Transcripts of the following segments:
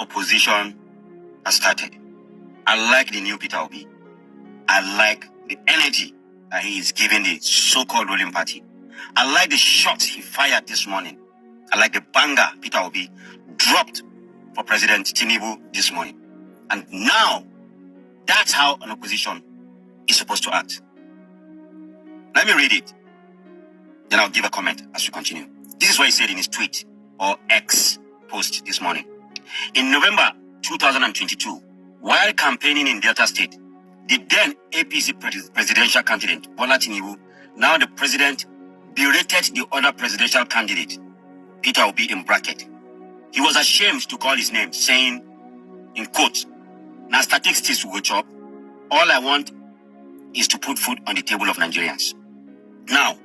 opposition has started. I like the new Peter Obi. I like the energy that he is giving the so-called ruling party. I like the shots he fired this morning. I like the banger Peter Obi dropped for President Tinubu this morning. And now, that's how an opposition is supposed to act. Let me read it. Then I'll give a comment as we continue. This is what he said in his tweet or X post this morning. In November 2022, while campaigning in Delta State, the then APC presidential candidate, Bola Tinubu, now the president, berated the other presidential candidate, Peter Obi in bracket. He was ashamed to call his name, saying, in quote, "Now statistics will chop. All I want is to put food on the table of Nigerians." Now,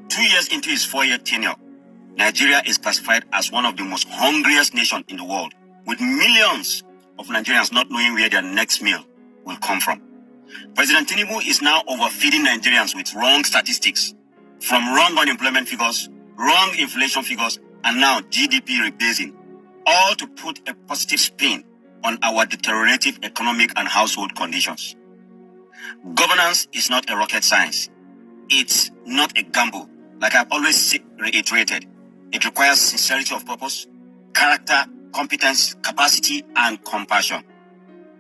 2 years into his 4-year tenure, Nigeria is classified as one of the most hungriest nations in the world, with millions of Nigerians not knowing where their next meal will come from. President Tinubu is now overfeeding Nigerians with wrong statistics, from wrong unemployment figures, wrong inflation figures, and now GDP rebasing, all to put a positive spin on our deteriorative economic and household conditions. Governance is not a rocket science. It's not a gamble. Like I've always reiterated, it requires sincerity of purpose, character, competence, capacity, and compassion.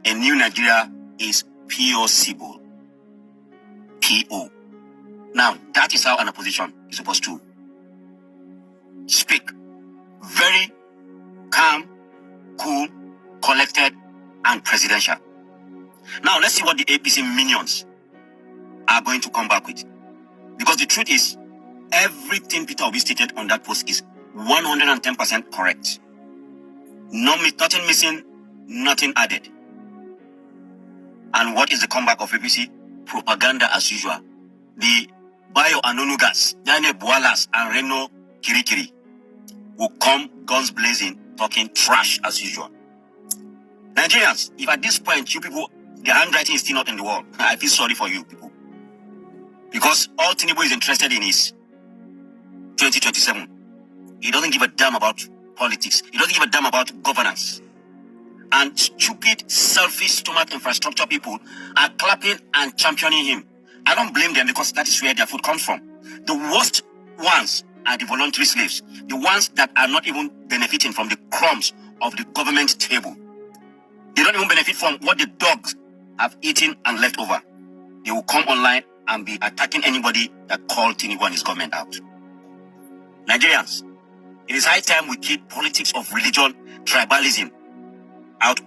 A new Nigeria is possible. P.O. Now, that is how an opposition is supposed to speak. Very calm, cool, collected, and presidential. Now, let's see what the APC minions are going to come back with. Because the truth is, everything Peter Obi stated on that post is 110% correct. Nothing missing, nothing added. And what is the comeback of APC? Propaganda as usual. The Bayo Anonugas, Daniel Bualas, and Reno Kirikiri will come guns blazing, talking trash as usual. Nigerians, if at this point you people, the handwriting is still not in the wall, I feel sorry for you people. Because all Tinubu is interested in is 2027. He doesn't give a damn about politics. He doesn't give a damn about governance. And stupid, selfish, stomach infrastructure people are clapping and championing him. I don't blame them because that is where their food comes from. The worst ones are the voluntary slaves. The ones that are not even benefiting from the crumbs of the government table. They don't even benefit from what the dogs have eaten and left over. They will come online and be attacking anybody that called Tinubu and his government out. Nigerians, it is high time we keep politics of religion, tribalism out.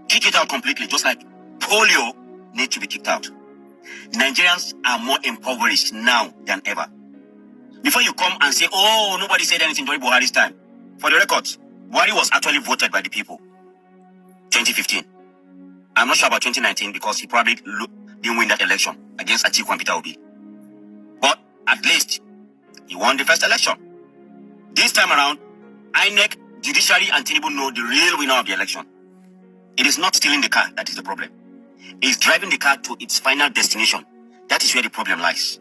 Kick it out completely, just like polio needs to be kicked out. Nigerians are more impoverished now than ever. Before you come and say, oh, nobody said anything during Buhari's time. For the record, Buhari was actually voted by the people. 2015. I'm not sure about 2019 because he probably didn't win that election against Atiku and Peter Obi. But at least he won the first election. This time around, INEC, Judiciary, and Tinubu know the real winner of the election. It is not stealing the car that is the problem. It is driving the car to its final destination. That is where the problem lies.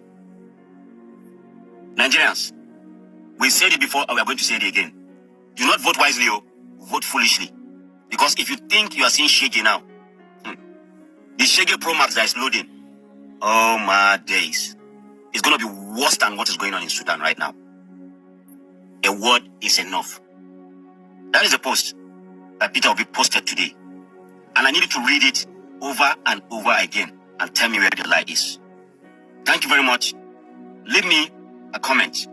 Nigerians, we said it before and we are going to say it again. Do not vote wisely, vote foolishly. Because if you think you are seeing Shege now, the Shege Pro Max that is loading, oh my days, it's going to be worse than what is going on in Sudan right now. A word is enough. That is a post that Peter Obi posted today. And I needed to read it over and over again and tell me where the lie is. Thank you very much. Leave me a comment.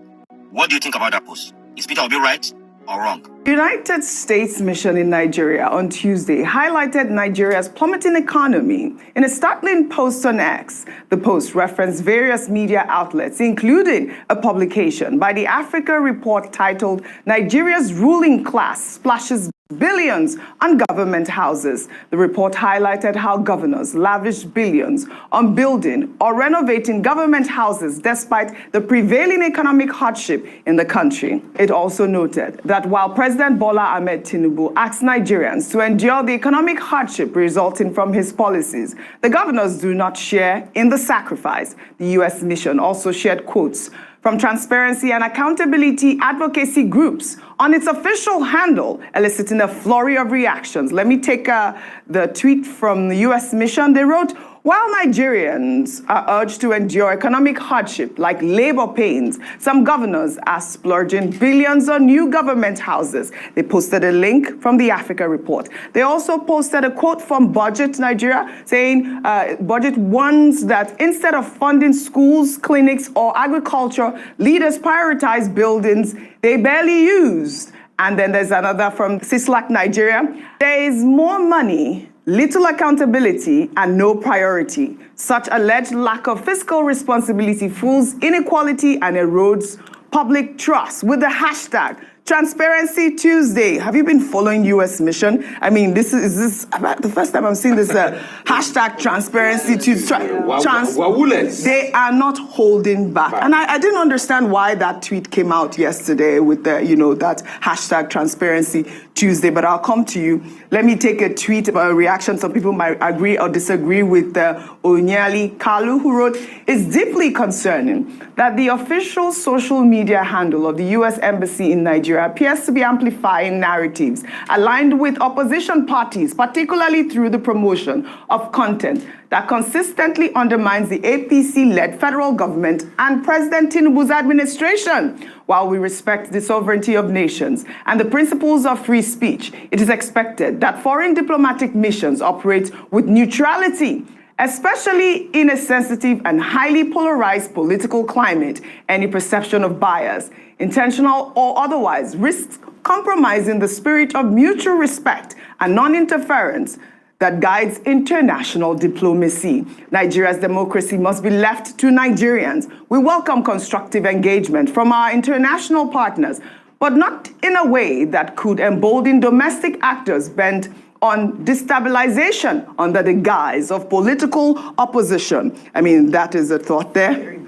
What do you think about that post? Is Peter Obi right or wrong? United States mission in Nigeria on Tuesday highlighted Nigeria's plummeting economy. In a startling post on X, the post referenced various media outlets, including a publication by the Africa Report titled "Nigeria's Ruling Class Splashes Billions on Government Houses." The report highlighted how governors lavished billions on building or renovating government houses despite the prevailing economic hardship in the country. It also noted that while President Bola Ahmed Tinubu asked Nigerians to endure the economic hardship resulting from his policies, the governors do not share in the sacrifice. The U.S. mission also shared quotes from transparency and accountability advocacy groups on its official handle, eliciting a flurry of reactions. Let me take the tweet from the U.S. mission. They wrote, while Nigerians are urged to endure economic hardship like labor pains, some governors are splurging billions on new government houses. They posted a link from the Africa Report. They also posted a quote from Budget Nigeria saying, Budget warns that instead of funding schools, clinics, or agriculture, leaders prioritize buildings they barely used. And then there's another from Sislak Nigeria. There is more money, little accountability, and no priority. Such alleged lack of fiscal responsibility fuels inequality and erodes public trust. With the hashtag Transparency Tuesday. Have you been following U.S. mission? I mean, this is about the first time I'm seeing this hashtag Transparency Tuesday. They are not holding back. And I didn't understand why that tweet came out yesterday with the, that hashtag Transparency Tuesday, but I'll come to you. Let me take a tweet about a reaction. Some people might agree or disagree with Onyali Kalu, who wrote, it's deeply concerning that the official social media handle of the U.S. Embassy in Nigeria appears to be amplifying narratives aligned with opposition parties, particularly through the promotion of content that consistently undermines the APC-led federal government and President Tinubu's administration. While we respect the sovereignty of nations and the principles of free speech, it is expected that foreign diplomatic missions operate with neutrality, especially in a sensitive and highly polarized political climate. Any perception of bias, intentional or otherwise, risks compromising the spirit of mutual respect and non-interference that guides international diplomacy. Nigeria's democracy must be left to Nigerians. We welcome constructive engagement from our international partners, but not in a way that could embolden domestic actors bent on destabilization under the guise of political opposition. I mean, that is a thought there.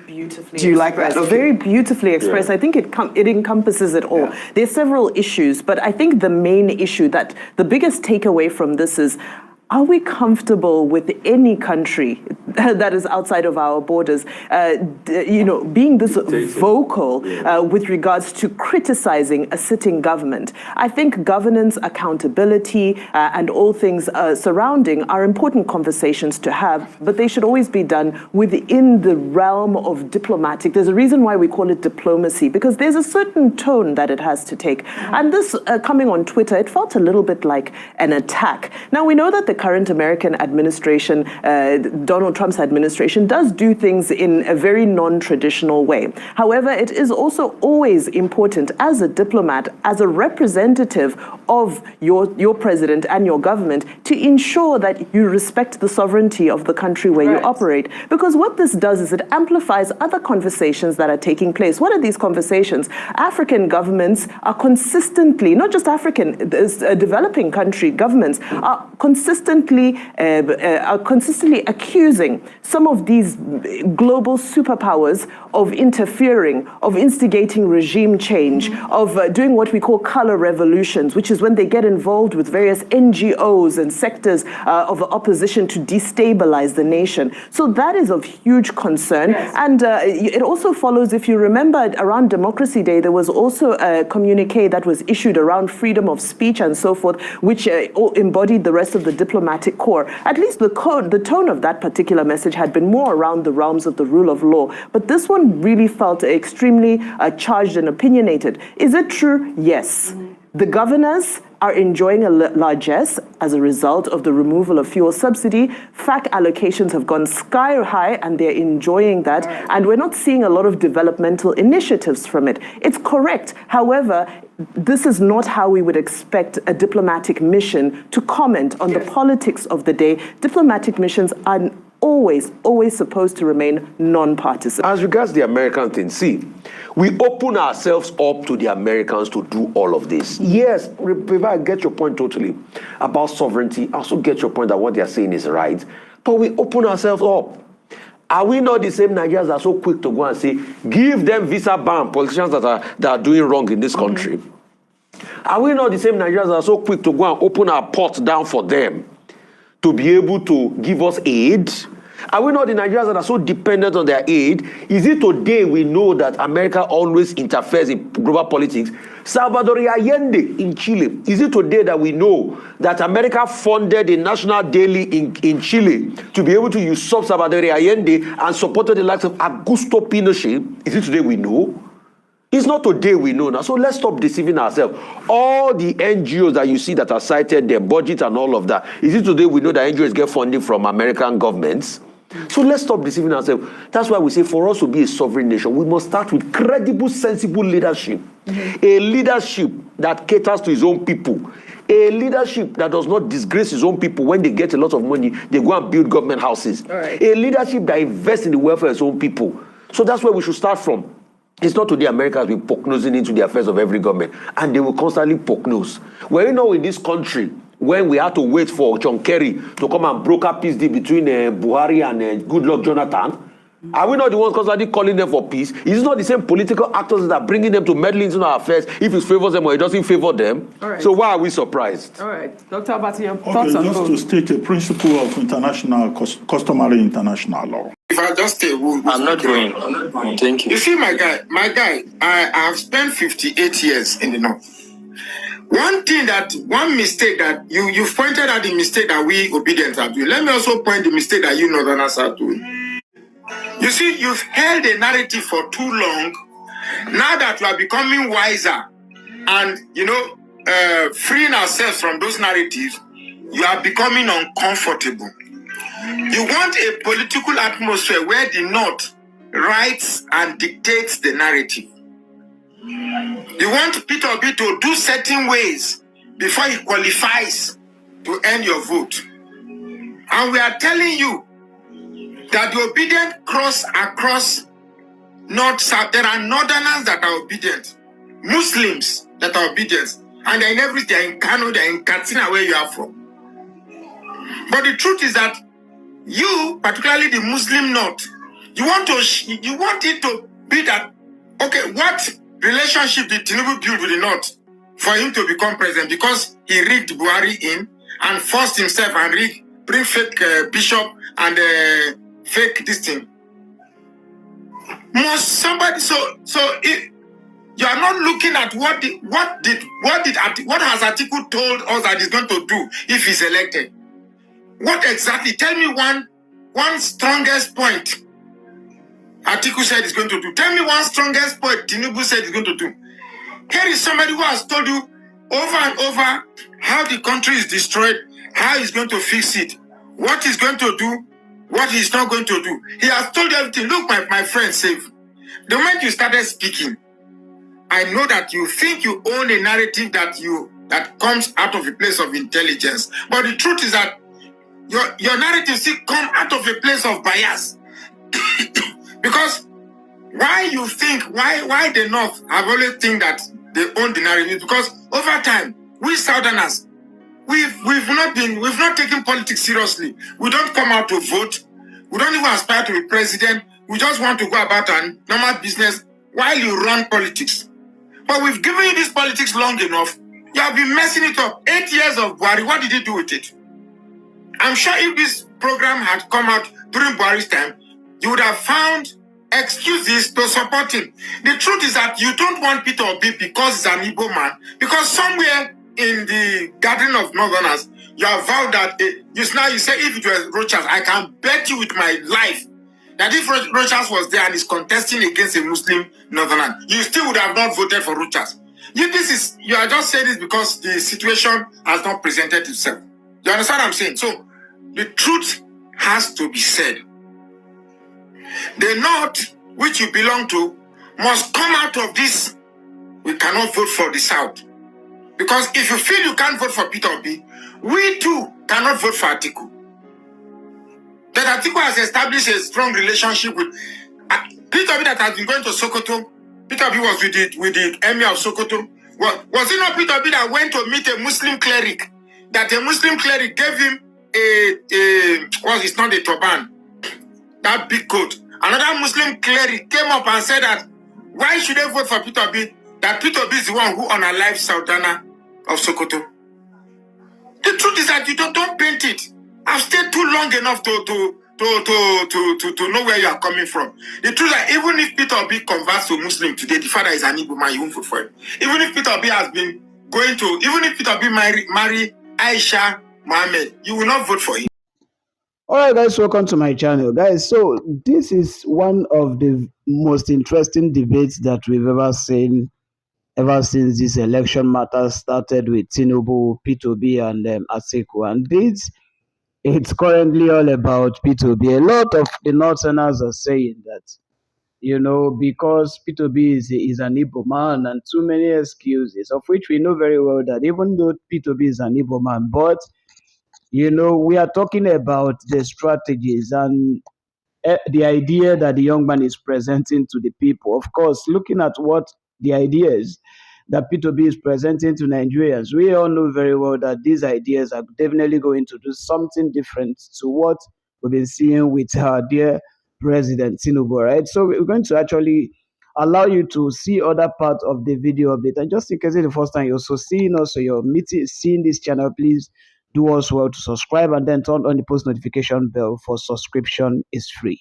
Do you like that? Okay. Very beautifully expressed. Yeah. I think it encompasses it all. Yeah. There are several issues, but I think the main issue that the biggest takeaway from this is, are we comfortable with any country that is outside of our borders, being this vocal with regards to criticizing a sitting government? I think governance, accountability, and all things surrounding are important conversations to have, but they should always be done within the realm of diplomatic. There's a reason why we call it diplomacy, because there's a certain tone that it has to take. And this coming on Twitter, it felt a little bit like an attack. Now, we know that the current American administration, Donald Trump's administration, does do things in a very non-traditional way. However, it is also always important as a diplomat, as a representative of your president and your government, to ensure that you respect the sovereignty of the country where you operate. Because what this does is it amplifies other conversations that are taking place. What are these conversations? African governments are consistently, not just African, developing country governments are consistently accusing some of these global superpowers of interfering, of instigating regime change, of doing what we call color revolutions, which is when they get involved with various NGOs and sectors of opposition to destabilize the nation. So that is of huge concern. Yes. And it also follows, if you remember, around Democracy Day, there was also a communique that was issued around freedom of speech and so forth, which embodied the rest of the diplomatic corps. At least the tone of that particular message had been more around the realms of the rule of law. But this one really felt extremely charged and opinionated. Is it true? Yes. The governors are enjoying a largesse as a result of the removal of fuel subsidy. FAC allocations have gone sky high and they're enjoying that. And we're not seeing a lot of developmental initiatives from it. It's correct. However, this is not how we would expect a diplomatic mission to comment on the politics of the day. Diplomatic missions are always supposed to remain non-partisan. As regards the American thing, see, we open ourselves up to the Americans to do all of this. Yes, I get your point totally about sovereignty. I also get your point that what they're saying is right. But we open ourselves up. Are we not the same Nigerians that are so quick to go and say, give them visa ban, politicians that are doing wrong in this country? Are we not the same Nigerians that are so quick to go and open our ports down for them to be able to give us aid? Are we not the Nigerians that are so dependent on their aid? Is it today we know that America always interferes in global politics? Salvador Allende in Chile. Is it today that we know that America funded a national daily in Chile to be able to usurp Salvador Allende and supported the likes of Augusto Pinochet? Is it today we know? It's not today we know now. So let's stop deceiving ourselves. All the NGOs that you see that are cited, their budget and all of that, is it today we know that NGOs get funding from American governments? So let's stop deceiving ourselves. That's why we say for us to be a sovereign nation, we must start with credible, sensible leadership. A leadership that caters to his own people. A leadership that does not disgrace his own people. When they get a lot of money, they go and build government houses. Right. A leadership that invests in the welfare of his own people. So that's where we should start from. It's not today America has been poke-nosing into the affairs of every government, and they will constantly poke-nose. Were you know in this country, when we had to wait for John Kerry to come and broker peace deal between Buhari and Goodluck Jonathan, are we not the ones constantly calling them for peace? Is it not the same political actors that are bringing them to meddle into our affairs if it favors them or it doesn't favor them? All right. So why are we surprised? All right. Dr. Abati, your Okay, thoughts on just both? to state a principle of international, customary international law. If I just stay, I'm not going. Thank you. You see, my guy, I have spent 58 years in the North. One mistake that you pointed out the mistake that we obedience are doing. Let me also point the mistake that you Northerners are doing. You see, you've held a narrative for too long. Now that we are becoming wiser and, freeing ourselves from those narratives, you are becoming uncomfortable. You want a political atmosphere where the North writes and dictates the narrative. You want Peter Obi to do certain ways before he qualifies to earn your vote. And we are telling you that the obedient cross across North-South. There are Northerners that are obedient, Muslims that are obedient, and they're in everything. They're in Kano, they're in Katsina, where you are from. But the truth is that you, particularly the Muslim North, you want it to be that, okay, what relationship did Tinubu build with the North for him to become president? Because he rigged Buhari in and forced himself and bring fake bishop and fake this thing. Must somebody you are not looking at what has Atiku told us that he's going to do if he's elected? What exactly? Tell me one strongest point Atiku said he's going to do. Tell me one strongest point Tinubu said he's going to do. Here is somebody who has told you over and over how the country is destroyed, how he's going to fix it, what he's going to do, what he's not going to do. He has told you everything. Look, my friend, Save. The moment you started speaking, I know that you think you own a narrative that comes out of a place of intelligence. But the truth is that your narrative still come out of a place of bias. Because why the North have always think that they own the narrative? Because over time, we Southerners, we've not taken politics seriously. We don't come out to vote. We don't even aspire to be president. We just want to go about our normal business while you run politics. But we've given you this politics long enough. You have been messing it up. 8 years of Buhari, what did you do with it? I'm sure if this program had come out during Buhari's time, you would have found excuses to support him. The truth is that you don't want Peter Obi because he's an Igbo man. Because somewhere in the gathering of Northerners, you have vowed that, you say if it was Rochas, I can bet you with my life that if Rochas was there and is contesting against a Muslim Northerner, you still would have not voted for Rochas. You are just saying this because the situation has not presented itself. You understand what I'm saying? So, the truth has to be said. The North, which you belong to, must come out of this. We cannot vote for the South. Because if you feel you can't vote for Peter Obi, we too cannot vote for Atiku. That Atiku has established a strong relationship with Peter Obi that has been going to Sokoto. Peter Obi was with the emir of Sokoto. Was it not Peter Obi that went to meet a Muslim cleric? That a Muslim cleric gave him it's not a turban, that big coat. Another Muslim cleric came up and said that why should they vote for Peter Obi? That Peter Obi is the one who unalived Sultana of The truth is that you don't paint it. I've stayed too long enough to to know where you are coming from. The truth is that even if Peter Obi converts to Muslim today, the father is an Igbo man, you won't vote for him. Even if Peter Obi has been even if Peter Obi marry Aisha Mohammed, you will not vote for him. All right, guys, welcome to my channel. Guys, so this is one of the most interesting debates that we've ever seen ever since this election matter started with Tinubu, P2B, and Atiku. And it's currently all about P2B. A lot of the Northerners are saying that, you know, because P2B is an Igbo man and too many excuses, of which we know very well that even though P2B is an Igbo man, but, you know, we are talking about the strategies and the idea that the young man is presenting to the people. Of course, looking at what the ideas that P2B is presenting to Nigerians, we all know very well that these ideas are definitely going to do something different to what we've been seeing with our dear President Tinubu, right? So we're going to actually allow you to see other parts of the video update. And just in case it's the first time you're also seeing us or you're seeing this channel, please do us well to subscribe and then turn on the post notification bell, for subscription is free.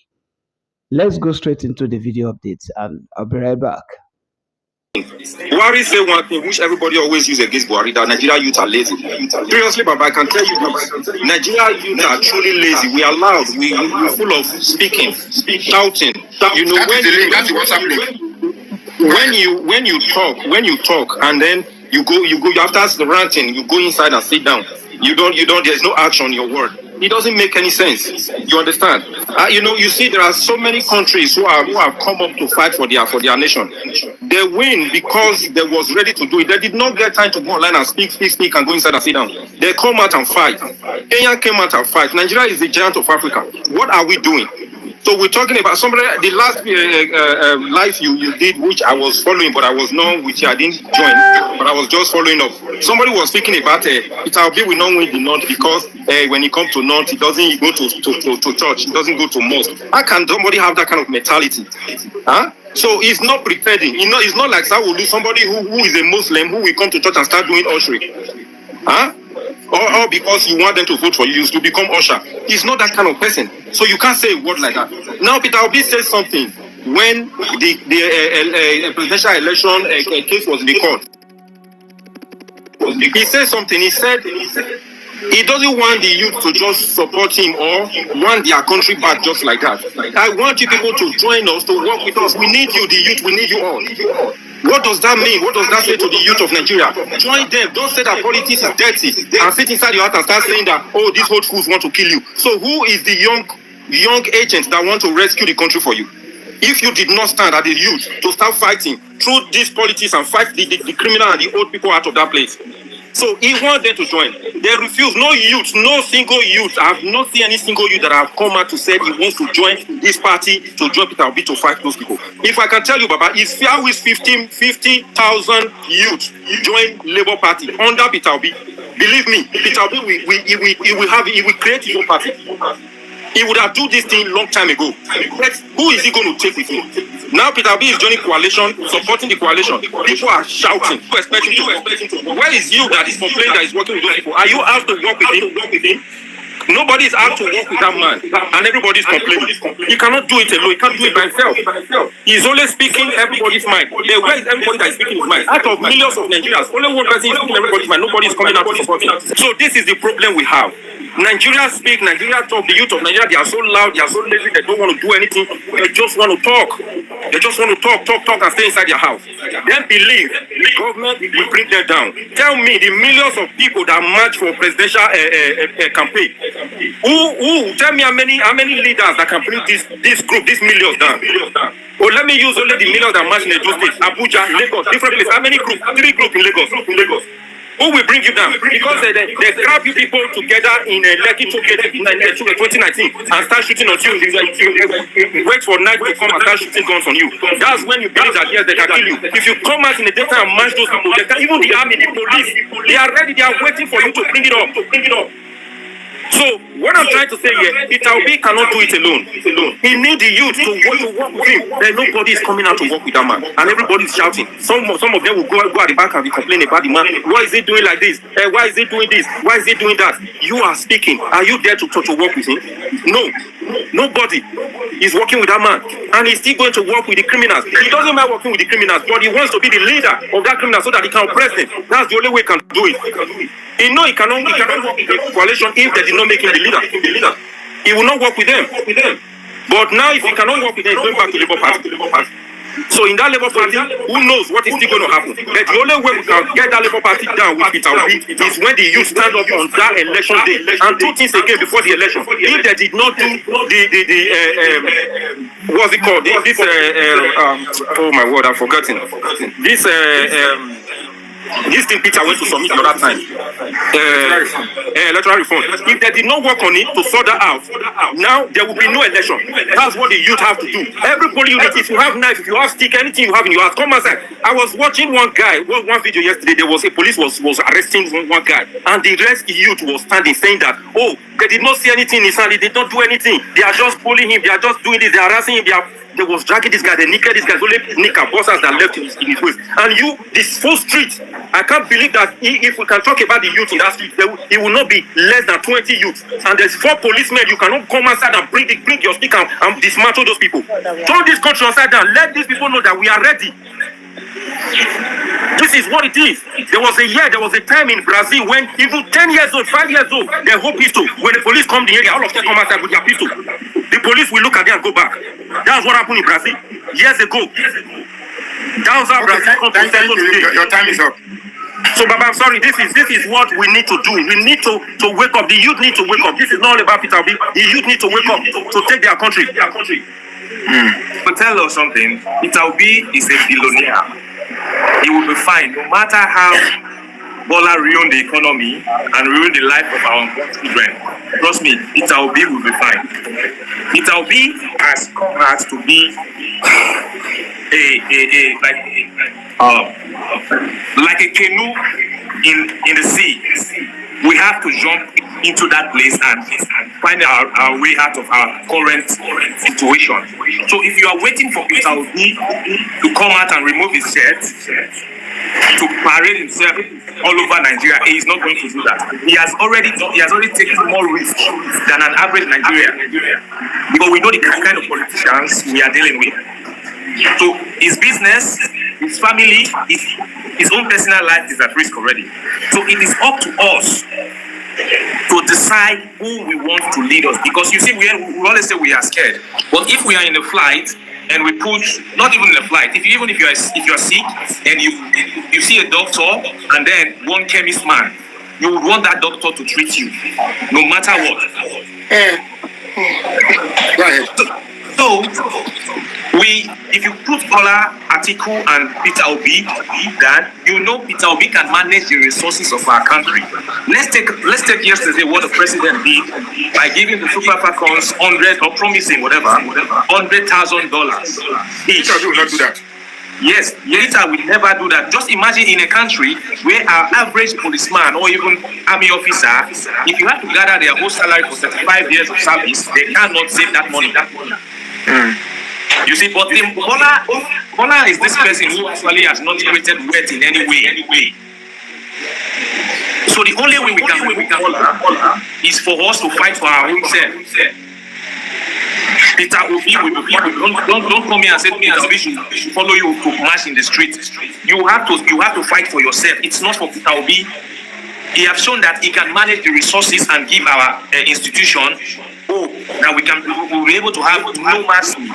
Let's go straight into the video updates and I'll be right back. Buhari say one thing which everybody always use against Buhari, that Nigeria youth are lazy. Seriously, Baba, I can tell you this. Nigeria youth are truly lazy. We are loud. We're full of speaking, shouting. You know, when you talk and then you after ranting, you go inside and sit down. You don't, there's no action on your word. It doesn't make any sense. You understand? You know, you see there are so many countries who have come up to fight for their nation. They win because they was ready to do it. They did not get time to go online and speak and go inside and sit down. They come out and fight. Kenya came out and fight. Nigeria is the giant of Africa. What are we doing? So we're talking about somebody, the last live you did, which I was following, but I was not with you. I didn't join, but I was just following up. Somebody was speaking about Peter Obi will not win the North because when he comes to North, he doesn't go to church, he doesn't go to mosque. How can somebody have that kind of mentality? Huh? So he's not pretending. It's not like Sawulu, somebody who is a Muslim who will come to church and start doing ushering. Huh? Or because you want them to vote for you to become usher. He's not that kind of person. So you can't say a word like that. Now Peter Obi says something when the presidential election case was in the court. He said something. He said he doesn't want the youth to just support him or want their country back just like that. I want you people to join us, to work with us. We need you, the youth. We need you all. What does that mean? What does that say to the youth of Nigeria? Join them. Don't say that politics is dirty and sit inside your heart and start saying that, oh, these old fools want to kill you. So who is the young agent that want to rescue the country for you? If you did not stand as the youth to start fighting through these politics and fight the criminal and the old people out of that place. So he wants them to join. They refuse. No youth, no single youth. I have not seen any single youth that have come out to say he wants to join this party, to join Peter Obi to fight those people. If I can tell you, Baba, if there is 50,000 youth join Labour Party under Peter Obi, believe me, Peter Obi he will create his own party. He would have done this thing long time ago. But who is he going to take with him? Now Peter Obi is joining coalition, supporting the coalition. People are shouting, expecting to. Where is you that is complaining that he's working with those people? Are you out to work with him? Nobody is out to work with that man, and everybody is complaining. He cannot do it alone. He can't do it by himself. He's only speaking everybody's mind. Where is everybody that is speaking his mind? Out of millions of Nigerians, only one person is speaking everybody's mind. Nobody is coming out to support him. So this is the problem we have. Nigeria speak, Nigeria talk. The youth of Nigeria, they are so loud, they are so lazy, they don't want to do anything. They just want to talk. They just want to talk and stay inside their house. Then believe the government will bring them down. Tell me the millions of people that march for presidential campaign. Who tell me how many leaders that can bring this group, these millions down? Oh, let me use only the millions that march in the two states, Abuja, Lagos, different places. How many groups? 3 groups in Lagos. Who will bring you down? Because they grab you people together in a Lekki 2019 and start shooting on you. Wait for night to come and start shooting guns on you. That's when you believe that yes, they can kill you. If you come out in the daytime and match those people, even the army, the police, they are ready. They are waiting for you to bring it up. So what I'm trying to say here, Peter Obi cannot do it alone. He needs the youth to work with him. Then nobody is coming out to work with that man, and everybody is shouting. Some of them will go at the back and be complaining about the man. Why is he doing like this? Why is he doing this? Why is he doing that? You are speaking. Are you there to work with him? No. Nobody is working with that man. And he's still going to work with the criminals. He doesn't mind working with the criminals, but he wants to be the leader of that criminal so that he can oppress them. That's the only way he can do it. He know he cannot work with the coalition if they did not make him the leader. He will not work with them. But now if he cannot work with them, he's going back to Labour Party. So in that Labour Party, who knows what is still going to happen? But the only way we can get that Labour Party down with Peter Obi is when the youth stand up on that election day. And two things again before the election. If they did not do what's it called? Oh my word, I'm forgetting. This thing Peter went to submit the other time. Electoral reform. If they did not work on it to sort that out, now there will be no election. That's what the youth have to do. Every polling unit, if you have knife, if you have stick, anything you have in your house, come outside. I was watching one guy, one video yesterday, there was a police was arresting one guy, and the rest youth was standing saying that, oh, they did not see anything in his hand, they did not do anything. They are just bullying him, they are just doing this, they are harassing him, they was dragging this guy, they naked this guy, only knicker bosses that left in his waist. And you, this full street, I can't believe that if we can talk about the youth in that street, it will not be less than 20 youth. And there's 4 policemen, you cannot come outside and bring your stick and dismantle those people. Turn this country upside down, let these people know that we are ready. This is what it is. There was a time in Brazil when even 10 years old, 5 years old, they hold pistol. When the police come to the area, all of them come outside with their pistol. The police will look at them and go back. That's what happened in Brazil years ago. That was how Brazil come to settle today. Your time is up. So, Baba, I'm sorry. This is what we need to do. We need to wake up. The youth need to wake up. This is not all about Peter Obi. The youth need to wake up to take their country. But tell us something. Peter Obi is a billionaire. He will be fine, no matter how Bola ruined the economy and ruined the life of our children. Trust me, Peter Obi will be fine. Peter Obi has come out to be like a canoe in the sea. We have to jump into that place and find our way out of our current situation. So if you are waiting for Peter Obi to come out and remove his shirt, to parade himself all over Nigeria, he is not going to do that. He has already taken more risk than an average Nigerian, because we know the kind of politicians we are dealing with. So his business, his family, his own personal life is at risk already. So it is up to us to decide who we want to lead us. Because you see, we always say we are scared. But if we are in a flight and we push, not even in a flight, if you are sick and you see a doctor and then one chemist man, you would want that doctor to treat you, no matter what. Go ahead. So, if you put Bola, Atiku, and Peter Obi, that you know Peter Obi can manage the resources of our country. Let's take yesterday what the president did by giving the Super Falcons promising $100,000 each. Peter will not do that. Yes, Peter will never do that. Just imagine in a country where our average policeman or even army officer, if you have to gather their whole salary for 35 years of service, they cannot save that money. You see, but Bola is this person who actually has not created wealth in any way. So the only way we can Bola is for us to fight for our own self. Peter Obi will be don't come here and say Peter Obi should follow you to march in the street. You have to fight for yourself. It's not for Peter Obi. He has shown that he can manage the resources and give our institution that we will be able to have no mercy.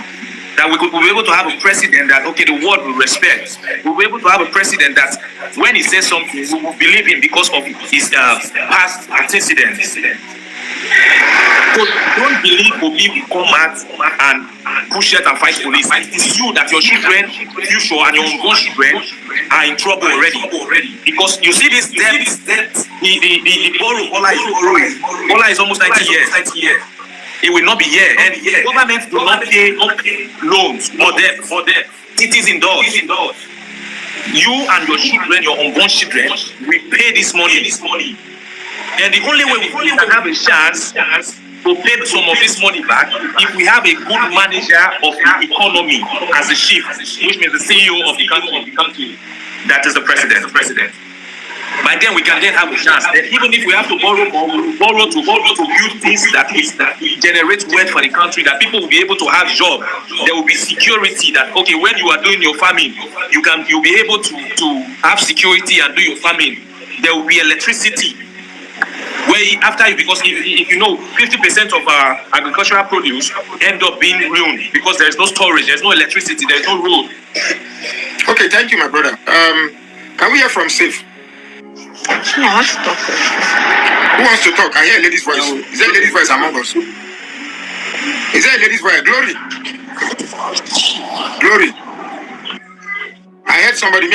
That we will be able to have a president that, okay, the world will respect. We'll be able to have a president that when he says something, we will believe him because of his past antecedents. So don't believe Obi will come out and push it and fight police. It is you that your children, future and your unborn children are in trouble already. Because you see this debt, the borrow, Bola is almost 90 years. It will not be here. And government do not pay loans for debt. It is indoors. You and your children, your unborn children, will pay this money. And the only way we can have a chance to pay some of this money back if we have a good manager of the economy as a chief, which means the CEO of the country. That is the president. By then we can then have a chance. Then even if we have to borrow more, we borrow to build things that generate wealth for the country, that people will be able to have job. There will be security that, okay, when you are doing your farming, you'll be able to have security and do your farming. There will be electricity. Where after you, because if you know 50% of our agricultural produce end up being ruined because there is no storage, there's no electricity, there's no road. Okay, thank you, my brother. Can we hear from Safe? Who wants to talk? Who wants to talk? I hear a lady's voice. Is there a lady's voice among us? Is there a lady's voice? Glory. Glory. I heard somebody.